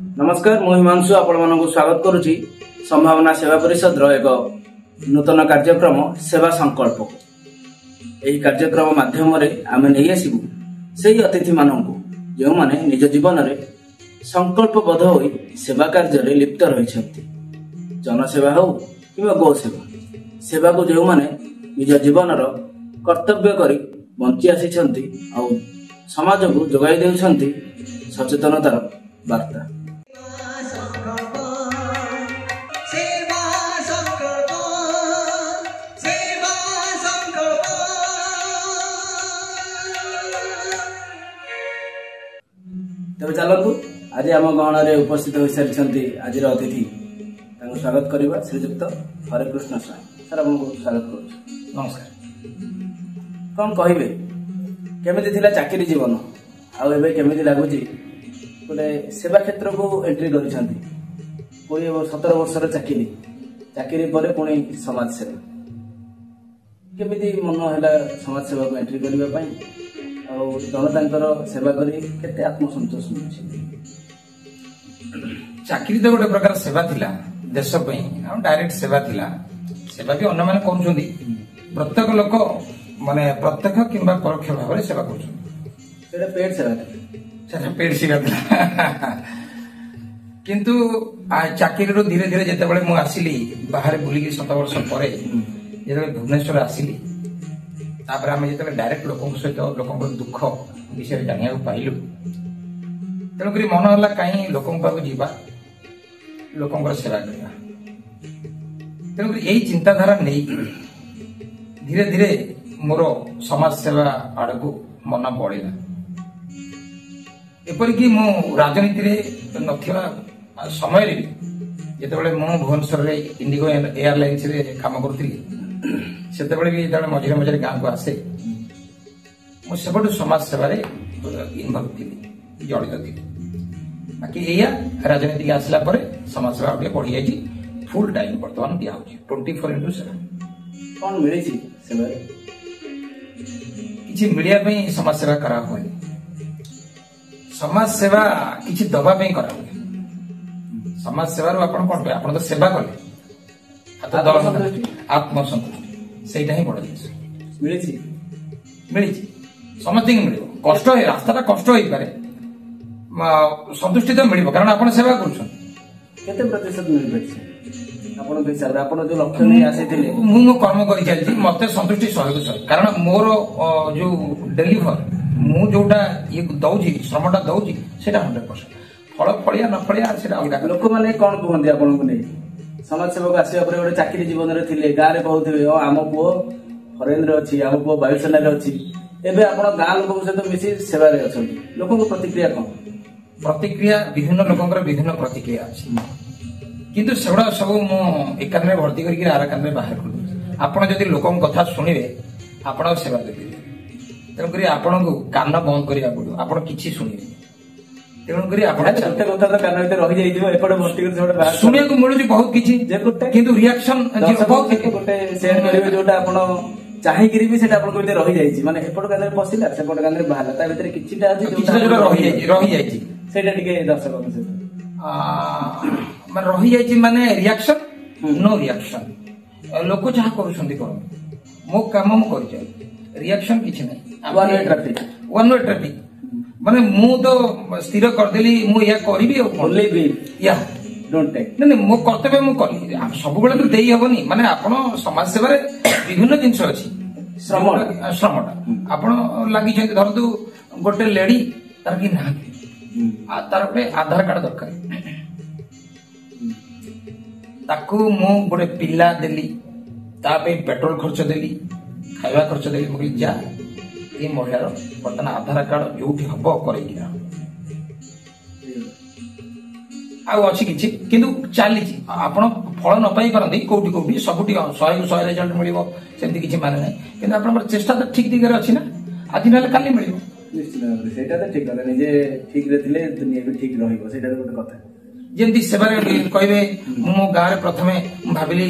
नमस्कार मु हिमांशु आपण मानक स्वागत करुच्ची संभावना सेवा परिषद एक नूतन कार्यक्रम सेवा संकल्प यही कार्यक्रम माध्यम आम नहीं आसबू से अतिथि मानक जो माने निज जीवन में संकल्पबद्ध हो सेवा कार्य लिप्त रही जनसेवा हो कि गौ सेवा सेवा को जो माने निज जीवन कर्तव्य कर बंची आसी समाज को जोगाई देउछंती सचेतनतार वार्ता। तेज चलतु आज आम गहन में उपस्थित हो सारी आज अतिथि स्वागत करवा श्रीजुक्त हरेकृष्ण स्वाई सर आपको स्वागत कर नमस्कार। कौन कहे केमी चाकरी जीवन आमी लगुच गोटे सेवा क्षेत्र को एंट्री कर 17 वर्षर चाकरी चाकरी पर पुणी समाज सेवा केमी मन है समाज सेवा को एंट्री करने जनता सेवा कर आत्मसंतोष मिलूँ। चाकरी तो गोटे प्रकार सेवा थिला देश डायरेक्ट सेवा थिला सेवा भी अन्य मैंने कर प्रत्येक लोक माने प्रत्यक्ष किंबा परोक्ष भाव सेवा कर पेड सेवा पेड सेवा किंतु चाकरी धीरे धीरे जिते बड़े मुझे आसिली बाहर बुलिकी 7 वर्ष पर जो भुवनेश्वर आसिली तापर आम जो डायरेक्ट लोक सहित लोक दुख विषय जाना पाइलु तेणुक मन है कहीं लोक पाक जावा लोक सेवा करवा तेणुक यही चिंताधारा नहीं धीरे धीरे मोर समाज सेवा आड़ को मन बढ़ला एपरिक मु राजनीति नथिबा समय जिते भुवनेश्वर इंडिगो एयरलाइंस काम करुली से भी जो मझे मझे गाँव को आसे मुझे समाज सेवा इनवल्व थी जड़ित थी बाकी या राजनीति आसला समाज सेवा बढ़ी जाए फुल टाइम बर्तमान दिया 24/7 कौन मिली किसी मिलिया समाज सेवा करा हुए समाज सेवा किसी दबा करा हुए समाज सेवा कौन आप तो सेवा कले आत्मसंतुष्टि से बड़ जिन मिली समस्त मिल कष्ट रास्ता कष्ट हो पारे संतुष्टि तो मिल कारण आप सेवा कर कर्म कर चलती मत संतुष्टि 100% कारण मोर जो डेलीवर मु जोटा ये दौजी श्रमटा दौजी से 100% फल फलिया न फलिया लोक मैंने कौन कहते आपको नहीं समाज सेवा आसवा गोटे चाकरी जीवन में थे गाँव में कहते आम पुओ फरेन अच्छी आम पुओ वायुसेना अच्छी एवं आप गाँ लोक सहित मिसी सेवा अच्छा लोक प्रतिक्रिया कौन प्रतिक्रिया विभिन्न लोक विभिन्न प्रतिक्रिया अच्छी किंतु सेगुड़ा सब मु एक कान में भर्ती करके आर कान में बाहर कर आपड़ जदि लोक कथा शुणवे आपण सेवा देते तेणुक आपण को कान बंद करा पड़ो आप कि शुणवे शुणा मिलूँ बहुत किसी किंतु रिएक्शन चाहिए भी रही जाए माने एपट कान में पशिला सेपट कान में बाहर ता भीतर किछिटा रही जाए सेटा टिके दर्शक मैं रही जाए माने रिएक्शन नो रिएक्शन लोक जहाँ कर मो काम मु कर रिएक्शन किसी ना वन वे ट्रैफिक माने मु तो स्थिर करदेली मु या करी या नहीं मो कर्तव्य मु करी सब बेले तो देई हेबनी माने आपण समाज सेवा विभिन्न जिनस अच्छी श्रमटा आपण लगी धरतु गोटे लेडी तार कि ना तार गोटे आधार कार्ड दरकार ताकू मु गोटे पिला देली पेट्रोल खर्च देली खाଇବା खर्च देली मुझे जा ये महिला बर्तमान आधार कार्ड जो हम कर अच्छी किसी किंतु चली आप फल न पाई पारती कौटी कौटी सब 100 रिजल्ट मिल सेमती किसी माने ना कि आप चेष्टा तो ठीक दिगरे अच्छी ना आज ना काली मिल निश्चित ठीक निजे ठीक दुनिया भी ठीक रहा जमी सेवा कहे मो गाँव प्रथम भाविली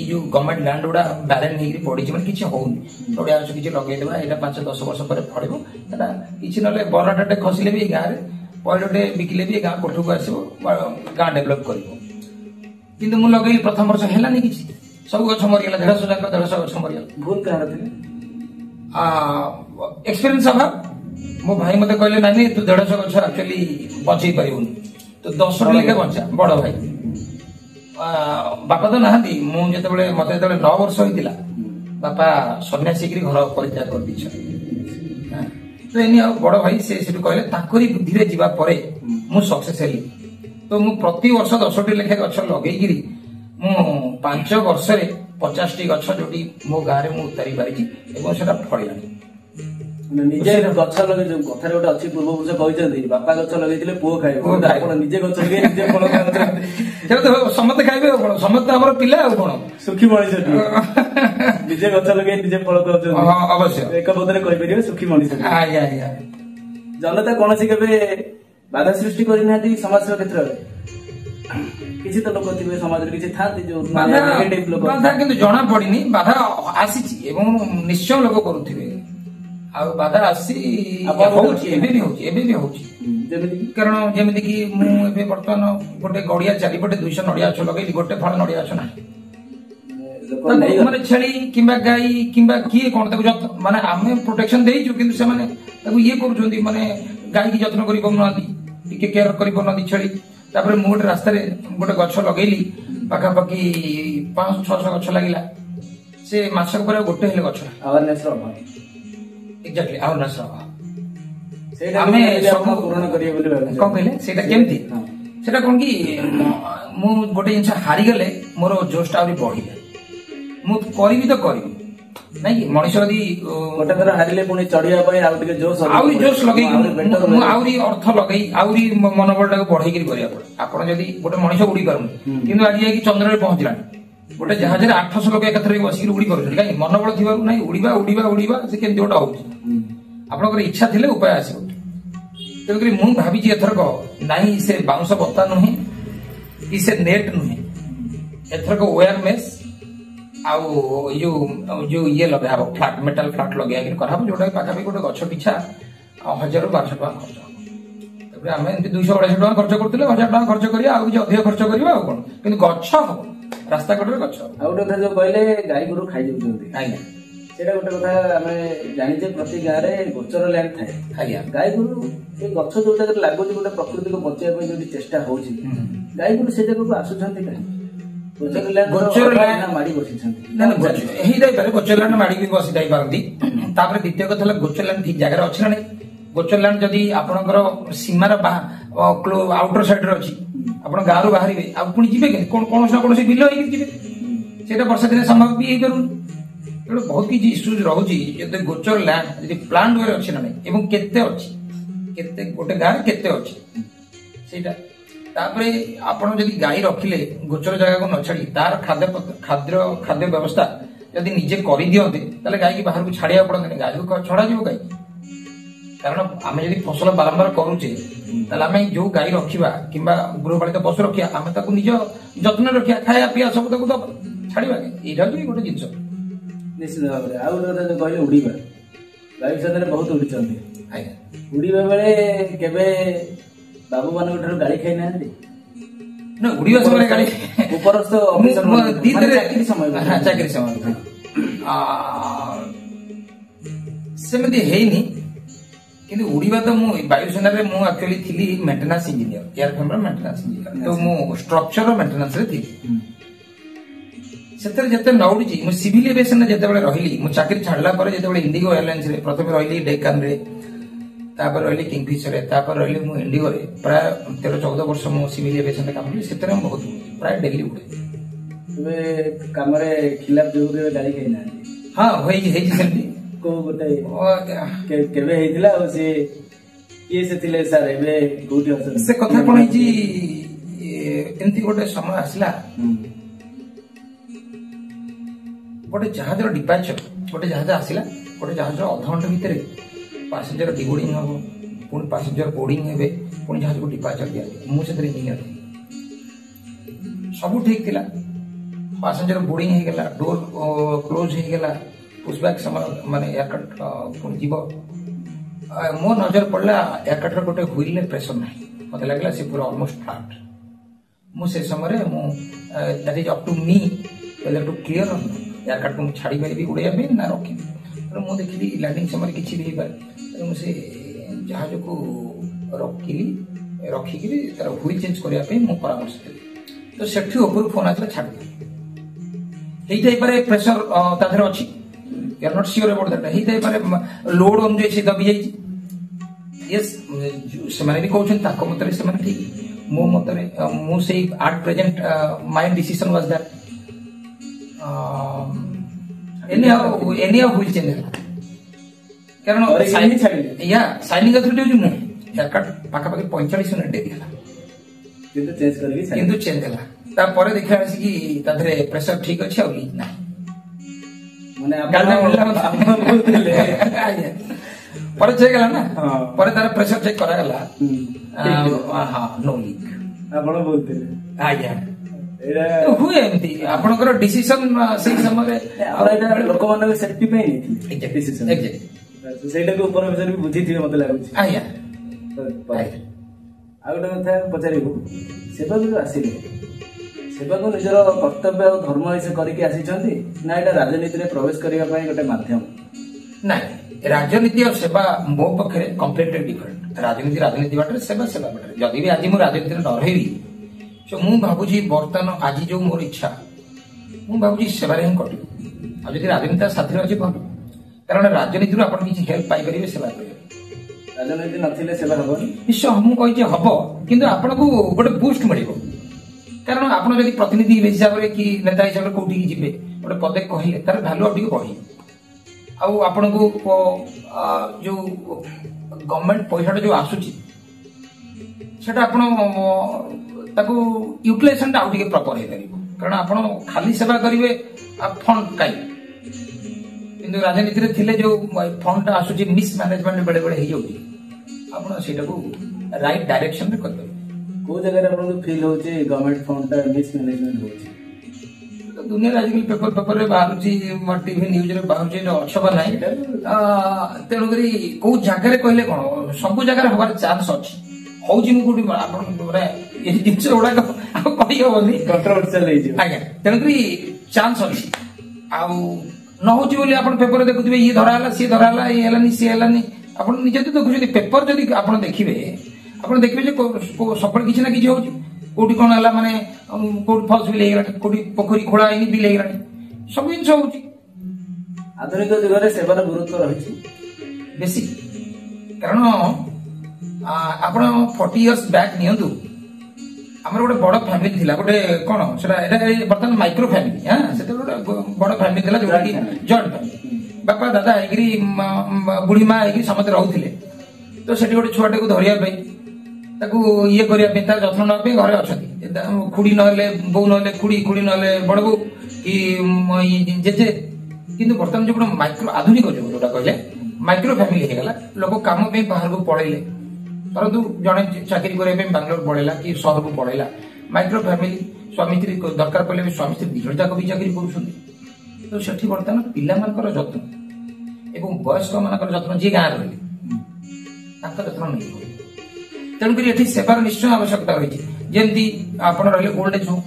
जो गवर्नमेंट लैंड गुड़ा बारेन नहीं पड़ी मैंने किसी होनी पड़ा किसी लगेदेवा यहाँ 5-10 वर्ष पर फड़ो किसी ना बरटाटे खसिले भी गाँव में ପଇଡ଼ଟେ ବିକିଲେ ବି ଗାଁ କୋଠକୁ ଆସିବ ଗାଁ ଡେଭଲପ କରିବ। କିନ୍ତୁ ମୁଁ ଲଗେଇଲି ପ୍ରଥମ ବର୍ଷ ହେଲାନି କିଛି, ସବୁ ଗଛ ମରିଗଲା, 150 ଗଛ ମରିଗଲା। ଭୁଲ କାହାର ଥିଲା? ଏକ୍ସପିରିଏନ୍ସ ଅଭାବ। ମୋ ଭାଇ ମତେ କହିଲେ ନାଇଁ ତୁ 150 ଗଛ ଆକ୍ଚୁଆଲି ବଞ୍ଚେଇ ପାରିବୁନି, ତୁ 10ଟି ଲେଖା ବଞ୍ଚା। ବଡ ଭାଇ, ବାପା ତ ନାହାନ୍ତି। ମୁଁ ଯେତେବେଳେ ମତେ 9 ବର୍ଷ ହେଇଥିଲା ବାପା ସନ୍ନ୍ୟାସୀକିରି ଘର ପରିତ୍ୟାଗ କରିଦେଇଛନ୍ତି। ତ ଏନି ଆଉ ବଡ ଭାଇ ସେ ସେଠୁ କହିଲେ, ତାଙ୍କରି ବୁଦ୍ଧିରେ ଯିବା ପରେ ମୁଁ ସକ୍ସେସ୍ ହେଲି। ତ ମୁଁ ପ୍ରତି ବର୍ଷ 10ଟି ଲେଖା ଗଛ ଲଗେଇକିରି ମୁଁ 5 ବର୍ଷରେ 50ଟି ଗଛ ଯୋଉଠି ମୋ ଗାଁରେ ମୁଁ ଉତାରି ପାରିଛି ଏବଂ ସେଟା ଫଳିଲାଣି। ନିଜେ ଗଛ ଲଗେଇ, କଥାରେ ଗୋଟେ ଅଛି, ପୂର୍ବପୁରୁଷ କହିଛନ୍ତି ବାପା ଗଛ ଲଗେଇଥିଲେ ପୁଅ ଖାଇବ, ଆପଣ ନିଜେ ଗଛ ଲଗେଇ ନିଜେ ଫଳ ଖାଉଛନ୍ତି। ସମସ୍ତେ ଖାଇବେ ଆଉ କଣ, ସମସ୍ତେ ଆମର ପିଲା ଆଉ କଣ, ସୁଖୀ ମଣିଷ ନିଜେ ଗଛ ଲଗେଇ ନିଜେ ଫଳ ଖାଉଛନ୍ତି। ଅବଶ୍ୟ ଏକ ପଦରେ କହିପାରିବେ ସୁଖୀ ମଣିଷ। ଆଜ୍ଞା ଆଜ୍ଞା। ଜନତା କୌଣସି କେବେ ବାଧା ସୃଷ୍ଟି କରିନାହାନ୍ତି ସମାଜର କ୍ଷେତ୍ରରେ? କିଛି ତ ଲୋକ ଥିବେ ସମାଜରେ, କିଛି ଥାନ୍ତି ଯୋଉ ବାଧା କିନ୍ତୁ ଜଣା ପଡିନି, ବାଧା ଆସିଛି ଏବଂ ନିଶ୍ଚୟ ଲୋକ କରୁଥିବେ। ଆଉ ବାଧା ଆସି ଏବେ ବି ହଉଛି। କାରଣ ଯେମିତି କି ମୁଁ ଏବେ ବର୍ତ୍ତମାନ ଗୋଟେ ଗଡିଆ ଚାରିପଟେ 200 ନଡିଆ ଗଛ ଲଗେଇଲି, ଗୋଟେ ଫଳ ନଡିଆ ଗଛ ନାହିଁ। ମାନେ ଛେଳି କିମ୍ବା ଗାଈ କିମ୍ବା କିଏ କଣ ତାକୁ ମାନେ ଆମେ ପ୍ରୋଟେକ୍ସନ ଦେଇଛୁ, କିନ୍ତୁ ସେମାନେ ତାକୁ ଇଏ କରୁଛନ୍ତି, ମାନେ ଗାଈକି ଯତ୍ନ କରିପାରୁନାହାନ୍ତି, ଟିକେ କେୟାର କରିପାରୁନାହାନ୍ତି ଛେଳି। ତାପରେ ମୁଁ ଗୋଟେ ରାସ୍ତାରେ ଗୋଟେ ଗଛ ଲଗେଇଲି, ପାଖାପାଖି 500-600 ଗଛ ଲାଗିଲା। ସେ ମାସକ ପରେ ଗୋଟେ ହେଲେ ଗଛ ଏକ୍ଜାକ୍ଟଲି ଆୱାରନେସ୍ ଅଭାବ। ଆମେ ସବୁ ପୂରଣ କରିବେ ବୋଲି ଭାବୁଛୁ। କଣ କହିଲେ ସେଇଟା କେମିତି? ସେଟା କଣ କି ମୁଁ ଗୋଟେ ଜିନିଷ ହାରିଗଲେ ମୋର ଜୋସ୍ଟା ଆହୁରି ବଢିଯାଏ। ମୁଁ କରିବି ତ କରିବି, ନାଇଁ କି ମଣିଷ ଯଦି ଗୋଟେ ଥର ହାରିଲେ ପୁଣି ଚଢିବା ପାଇଁ ଆଉ ଟିକେ ଆହୁରି ଜୋସ୍ ଲଗେଇକି ମୁଁ ଆହୁରି ଅର୍ଥ ଲଗେଇ ଆହୁରି ମନୋବଳଟାକୁ ବଢେଇକିରି କରିବାକୁ ପଡେ। ଆପଣ ଯଦି ଗୋଟେ ମଣିଷ ଉଡି ପାରୁନି କିନ୍ତୁ ଆଜି ଯାଇକି ଚନ୍ଦ୍ରରେ ପହଞ୍ଚିଲାଣି, ଗୋଟେ ଜାହାଜରେ 800 ଲୋକ ଏକାଥରେ ବସିକି ଉଡି ପାରୁଛନ୍ତି, କାହିଁକି ମନୋବଳ ଥିବାକୁ ନାହିଁ। ଉଡିବା ସେ କେମିତି ଗୋଟେ ହଉଛି। ଆପଣଙ୍କର ଇଚ୍ଛା ଥିଲେ ଉପାୟ ଆସିବ। ତେଣୁକରି ମୁଁ ଭାବିଛି ଏଥରକ ନାହିଁ ସେ ବାଉଁଶ ବତା ନୁହେଁ କି ସେ ନେଟ୍ ନୁହେଁ, ଏଥରକ ୱେୟାରମେସ୍ ଆଉ ଯୋଉ ଇଏ ଲଗା ହବ, ଫ୍ଲାଟ୍ ମେଟାଲ ଫ୍ଲାଟ୍ ଲଗେଇକି କରାହବ, ଯୋଉଟା ପାଖାପାଖି ଗୋଟେ ଗଛ ପିଛା 1000-1200 ଟଙ୍କା ଖର୍ଚ୍ଚ ହବ। ତାପରେ ଆମେ ଏମିତି 200-250 ଟଙ୍କା ଖର୍ଚ୍ଚ କରୁଥିଲେ, 1000 ଟଙ୍କା ଖର୍ଚ୍ଚ କରିବା, ଆଉ କିଛି ଅଧିକ ଖର୍ଚ୍ଚ କରିବା ଆଉ କଣ, କିନ୍ତୁ ଗଛ ହବ, ରାସ୍ତା କଡରେ ଗଛ। ଆଉ ଗୋଟେ କଥା ଯୋଉ କହିଲେ ଗାଈ ଗୋରୁ ଖାଇଯାଉଛନ୍ତି, ଆଜ୍ଞା ସେଇଟା ଗୋଟେ କଥା ଆମେ ଜାଣିଛେ, ପ୍ରତି ଗାଁରେ ଗୋଚର ଲ୍ୟାଣ୍ଡ ଥାଏ। ଆଜ୍ଞା ଗାଈ ଗୋରୁ ଏ ଗଛ ଯୋଉ ଜାଗାରେ ଲାଗୁଛି, ଗୋଟେ ପ୍ରକୃତିକୁ ବଞ୍ଚେଇବା ପାଇଁ ଯୋଉଠି ଚେଷ୍ଟା ହଉଛି, ଗାଈ ଗୋରୁ ସେ ଜାଗାକୁ ଆସୁଛନ୍ତି କାହିଁକି? ମାଡି ବସିଛନ୍ତି ହେଇଯାଇପାରେ, ଗୋଚର ଲ୍ୟାଣ୍ଡ ମାଡି ବି ବସି ଯାଇପାରନ୍ତି। ତାପରେ ଦ୍ୱିତୀୟ କଥା ହେଲା ଗୋଚର ଲ୍ୟାଣ୍ଡ ଠିକ ଜାଗାରେ ଅଛି ନା ନାଇଁ। ଗୋଚର ଲ୍ୟାଣ୍ଡ ଯଦି ଆପଣଙ୍କର ସୀମାର ଆଉଟର ସାଇଡରେ ଅଛି, ଆପଣ ଗାଁରୁ ବାହାରିବେ ଆଉ ପୁଣି ଯିବେ କେମିତି, କୌଣସି ନା କୌଣସି ବିଲ ହେଇକି ଯିବେ, ସେଇଟା ବର୍ଷା ଦିନେ ସମ୍ଭବ ବି ହେଇପାରୁନି। ତେଣୁ ବହୁତ କିଛି ଇସ୍ୟୁଜ ରହୁଛି। ଯଦି ଗୋଚର ଲ୍ୟାଣ୍ଡ ଯଦି ପ୍ଲାନ୍ ୱେରେ ଅଛି ନା ନାଇଁ ଏବଂ କେତେ ଅଛି, କେତେ ଗୋଟେ ଗାଁରେ କେତେ ଅଛି ସେଇଟା। ତାପରେ ଆପଣ ଯଦି ଗାଈ ରଖିଲେ ଗୋଚର ଜାଗାକୁ ନ ଛାଡି ତାର ଖାଦ୍ୟ ବ୍ୟବସ୍ଥା ଯଦି ନିଜେ କରିଦିଅନ୍ତେ, ତାହେଲେ ଗାଈକି ବାହାରକୁ ଛାଡିବାକୁ ପଡନ୍ତାନି, ଗାଈକୁ ଛଡାଯିବ ଗାଈ। କାରଣ ଆମେ ଯଦି ଫସଲ ବାରମ୍ବାର କରୁଛେ, ତାହେଲେ ଆମେ ଯୋଉ ଗାଈ ରଖିବା କିମ୍ବା ଗୃହପାଳିତ ପଶୁ ରଖିବା, ଆମେ ତାକୁ ନିଜ ଯତ୍ନ ରଖିବା, ଖାଇବା ପିଇବା ସବୁ ତାକୁ ଦବା, ଛାଡିବା। ଏଇଟା ବି ଗୋଟେ ଜିନିଷ। ନିଶ୍ଚିତ ଭାବରେ। ଆଉ ଗୋଟେ କଥା କହିଲେ ଉଡିବା, ଗାଈ ସାଥିରେ ବହୁତ ଉଡିଛନ୍ତି। ଆଜ୍ଞା, ଉଡିବା ବେଳେ କେବେ ବାବୁ ମାନଙ୍କ ଠାରୁ ଗାଳି ଖାଇନାହାନ୍ତି? ନା, ଉଡିବା ସମୟରେ ଗାଳି ଉପରସ୍ଥ ଚାକିରି ସମୟ ସେମିତି ହେଇନି। କିନ୍ତୁ ଉଡିବା ତ ମୁଁ ବାୟୁସେନାରେ ମୁଁ ଆକ୍ଚୁଆଲି ଥିଲି ମେଣ୍ଟେନାନ୍ସ ଇଞ୍ଜିନିୟର, ଏୟାରଫ୍ରେମର ମେଣ୍ଟେନାନ୍ସ ଇଞ୍ଜିନିୟର। ତ ମୁଁ ଷ୍ଟ୍ରକ୍ଚର ମେଣ୍ଟେନାନ୍ସରେ ଥିଲି। ସେଥିରେ ଯେତେ ନ ଉଡିଛି, ମୁଁ ସିଭିଲ ଏଭିଏସନରେ ଯେତେବେଳେ ରହିଲି, ମୁଁ ଚାକିରି ଛାଡ଼ିଲା ପରେ ଯେତେବେଳେ ଇଣ୍ଡିଗୋ ଏୟାରଲାଇନ୍ସରେ ପ୍ରଥମେ ରହିଲି, ଡେକାନରେ, ତାପରେ ରହିଲି କିଙ୍ଗଫିସରରେ, ତାପରେ ରହିଲି ମୁଁ ଇଣ୍ଡିଗୋରେ, ପ୍ରାୟ 13-14 ବର୍ଷ ମୁଁ ସିଭିଲ ଏଭିଏସନରେ କାମ କଲି। ସେଥିରେ ମୁଁ ବହୁତ ପ୍ରାୟ ଡେଲି ଉଡେ। ଏବେ କାମରେ ଖିଲାପ ଯୋଗୁଁ କେବେ ଗାଳି ଖାଇନାହାନ୍ତି? ହଁ, ହେଇଛି ସେମିତି। କୋଉ ଗୋଟେ କେବେ ହେଇଥିଲା? ଆଉ ସେ କିଏ ସେ ଥିଲେ ସାର୍, ଏବେ କୋଉଠି ଅଛନ୍ତି? ସେ କଥା କଣ ହେଇଛି, ଏମିତି ଗୋଟେ ସମୟ ଆସିଲା, ଗୋଟେ ଜାହାଜର ଡିପାଚର, ଗୋଟେ ଜାହାଜ ଆସିଲା, ଗୋଟେ ଜାହାଜର ଅଧଘଣ୍ଟା ଭିତରେ ପାସେଞ୍ଜର ଡିବୋର୍ଡିଂ ହବ, ପୁଣି ପାସେଞ୍ଜର ବୋର୍ଡିଂ ହେବେ, ପୁଣି ଜାହାଜକୁ ଡିପାଚର ଦିଆଯିବ। ମୁଁ ସେଥିରେ ଇଞ୍ଜିନିୟର ଥିଲି। ସବୁ ଠିକ ଥିଲା, ପାସେଞ୍ଜର ବୋର୍ଡିଂ ହେଇଗଲା, ଡୋର କ୍ଲୋଜ ହେଇଗଲା, ପୁshback ସମୟ ମାନେ ଏୟାରକ୍ରାଫ୍ଟ ପୁଣି ଯିବ, मो नजर पड़ा एयरकटर गोटे व्हील प्रेसर ना मत लगे से पूरा ऑलमोस्ट फ्लाट मुझे समय that is up to me to clear aircraft को छाड़ी पारि उड़ाई ना रखी मुझे देखिली लैंडिंग समय किसी भी पारे मुझे जहाज को रखिकी तार व्हील चेंज करने मुझे परामर्श देली तो सेठी ऊपर फोन आसा छाड़ी पारे प्रेसर ताधर अच्छी you are not sure about that होई लोड अनुଯାୟୀ से दबी जाइए यस से भी कहते मतरे से ठीक मो मतरे मुझे at present my decision was that any wheel change कारण या साइनिंग अथॉरिटी जो एयरकट पाखापाखि 45 मिनट डेरी है चेंज है तापर देखा कि ताधरे प्रेशर ठीक अच्छे आ लीक ना पर चेक गला ना पर तार प्रेशर चेक करा गला हां नो लीक आपण बोलते आज्ञा तो हुए एमती आपनकर डिसीजन से समय एटा लोक मानक सेफ्टी पे नहीं थी डिसीजन एग्जैक्ट सेटा को ऊपर विषय भी बुझी थी मते लागु आज्ञा आ गोटे कथा पचारिबु सेवा जो आसिले सेवा को निजर कर्तव्य और धर्म हिसाब करके आसी ना एटा राजनीति रे प्रवेश करबा पई गोटे माध्यम ना राजनीति और सेवा मो पक्षे कंप्लीटली डिफरेंट राजनीति बाटे सेवा बाटे जदि भी आज मु राजनीति न रही तो मु भाबुजी बर्तमान आज जो मोर इच्छा मु भाबुजी सेवा रे कटि आ जदि राजनीति साथी अछि भल कारण राजनीति रो आपण किछि हेल्प पाई परिबे सेवा करिवे राजनीति नथिले सेवा हबो निश्चय हम कहि जे हबो किंतु आपण को गोटे बूस्ट मिलिबो कारण आपण जदि प्रतिनिधि हिसाब रे कि नेता हिसाब रे कोठी की जिबे गोटे पदे कहिले तार वैल्यू अधिक बढ़ी आउ आपण को जो गवर्नमेंट पैसा जो आसुची सेटा आपण ताको यूटिलाइजेशन आउ टिके प्रॉपर हे करिवो कारण आपण खाली सेवा करिवे फंड काई किंतु राजनीति रे थिले जो फंड आसुची मिस मैनेजमेंट बेले बेले हे जोची आपण सेटा को राइट डायरेक्शन रे करबे को जगह रे आपण फील होचे गवर्नमेंट फंड ता मिस मैनेजमेंट होचे दुनिया आजकल पेपर रे बाहर टीवी न्यूज रे बाहर अछबा नहीं तेणुकरी कौ जगह कहले कौन सब जगह हबार चांस अच्छी हूँ जिन गुड़ाक कही हेनी कंट्रोवर्शियल आज्ञा तेणुकरी चांस अच्छी आउ न हो पेपर देखुए ये धराला सी धराला ये हेलानी सी हेलानी आप निजे तो देखुं पेपर जदि आप देखिए सब किसी ना कि कोटी कौन है माने कोटी फल्स बिल हो कोटी पोखरी खोला है बिल हो सब जिन हो आधुनिक जुग सेवार गुरुत्व रही बेसी कारण आप 40 इयर्स बैक नियंतु आमर गोटे बड़ फैमिली थिला गोटे कौन से बर्तमान माइक्रो फैमिली हाँ से बड़ फैमिली थिला जोटा कि जॉइंट फैमिली बापा दादा है बुढ़ी माँ है समस्त रोते तो से गोटे छुआटे को धरिया ये करने जत्न नापी घरे अच्छा खुड़ी ना बो ना खुड़ी खुड़ी ना बड़ बो कि जेजे किंतु बर्तमान जो माइक्रो आधुनिक जुग जोटा कहले माइक्रो फैमिली होगा लोक कम बाहर को पड़ेले परंतु जड़े चाकरी करने बांग्लोर पड़ेगा कि सहर को पड़ेगा माइक्रो फैमिली स्वामी स्त्री दरकार पड़े भी स्वामी स्त्री दिजन जाक भी चाकरी कर तो से बर्तमान पिला जत्न एवं वयस्क मान जत्न जी गाँव रही जत्न नहीं तेणुक ये सेवार निश्चय आवश्यकता रही जमी आप रही ओल्ड एज होम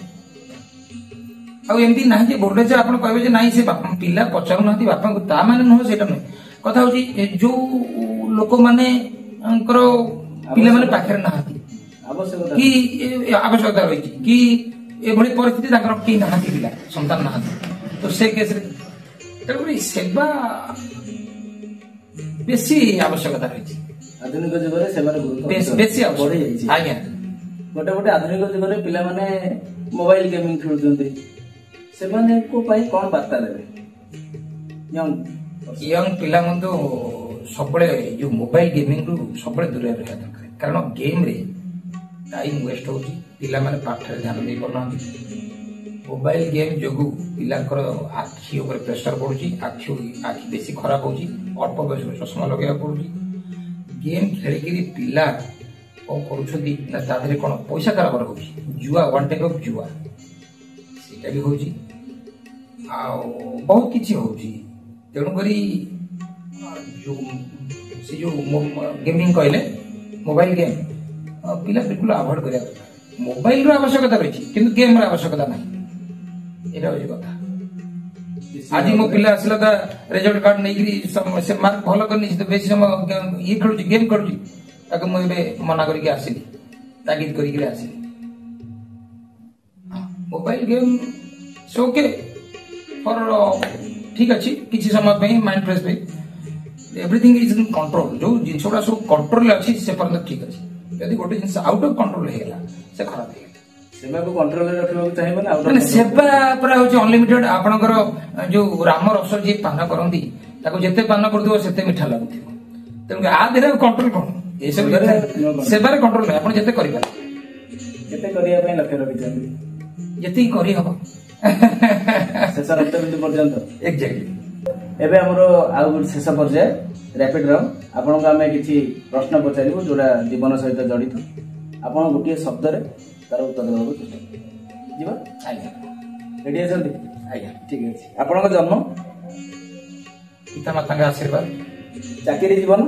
आमती ना ओल्ड एज आप कहे ना से पिला पचारू ना बापा को ता माने नुह से नुहे कथा हूँ जो लोक मैंने पिला माने पाखे ना कि आवश्यकता रही कि एभली परिस्थिति कहीं ना पिला संतान ना तो से केस तेणुक सेवा बेसी आवश्यकता रही आधुनिक जुग सेवार गुरुत्व बढ़ी जाइए आज्ञा गोटे गोटे आधुनिक जुग पिला माने मोबाइल गेमिंग खेलुचंती सेमाने को पाई कोन बार्ता देबे यंग पिला तो सब जो मोबाइल गेमिंग रु सब दूर रहा दरकार कारण गेम रे टाइम वेस्ट होची पिला माने पाठ रे ध्यान दे परना मोबाइल गेम जोगु पिलांकर आखि ऊपर प्रेशर पड़ुची आखि बेसी खराब होची अल्प बयस चश्मा लगे पड़ुची गेम खेलिकी पिला कौन कर कौन पैसा कारोबार हो जुआ वन टाइप ऑफ जुआ सीटा भी होची बहुत किसी हो तेणुक जो से जो गेमिंग कहले मोबाइल गेम पिला बिल्कुल अवॉइड करिया मोबाइल रो आवश्यकता रही किंतु गेम रो आवश्यकता नहीं एटा होची कथा आज मो पिला आसला ता रिजल्ट कार्ड नहीं से मार्क भलो करनी तो बेसी समय ये खेलु गेम खेलु ताके मो मना करके आसिली तागिद करके आसिली mobile game so okay for ठीक अच्छी किसी समय पे माइंड फ्रेश पे एवरीथिंग इज इन कंट्रोल जो जिनसोडा सब कंट्रोल अच्छी से पर्यंत ठीक अच्छी यदि गोटे जिनस आउट ऑफ कंट्रोल हेला से खराब हेला सेवा को कंट्रोल रे रखिबो चाहिबो ना माने सेवा पूरा होची अनलिमिटेड आपनकर जो राम रस जे पान करंती ताको जते पान करदिबो सेते मिठा लागुथिबो तेनु आ देरे कंट्रोल कोन ए सब सेवा रे कंट्रोल नै आपन जते करि पारे जते करिया पय लक्ष्य रखि जाबे जते करि हबो शेष रक्तबिंदु पर्यंत एक्जेक्टली एबे हमरो आउ शेष पर्याय रैपिड राउंड आपन को हमें किछि प्रश्न पचारिबो जोडा जीवन सहित जडित आपन गोटे शब्द रे तार उत्तर देबाक चेष्टा जीवा आज्ञा रेडी अछंती आज्ञा ठीक अछि आपन को जन्म पिता माता का आशीर्वाद चाकरी जीवन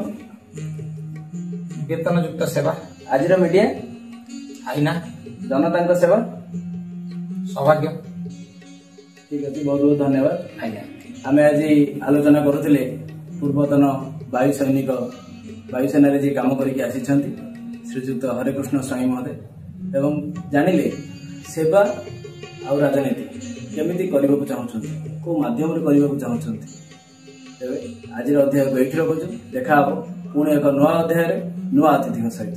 वेतन युक्त सेवा आजिर मीडिया आईना जनता को सेवा सौभाग्य ठीक अछि बहुत बहुत धन्यवाद आज्ञा आमे आज आलोचना करूथिले पूर्वतन वायु सैनिक वायुसेना रे जे काम करके आसीछंती श्रीजुक्त हरेकृष्ण स्वामी महोदय एवं जानिले सेवा और राजनीति केमिति करबाक चाहछंती को माध्यम रे करबाक चाहछंती एबे आज अध्याय को एठी रखछु देखा हो पुणे एक नया अध्याय रे नया अतिथि सहित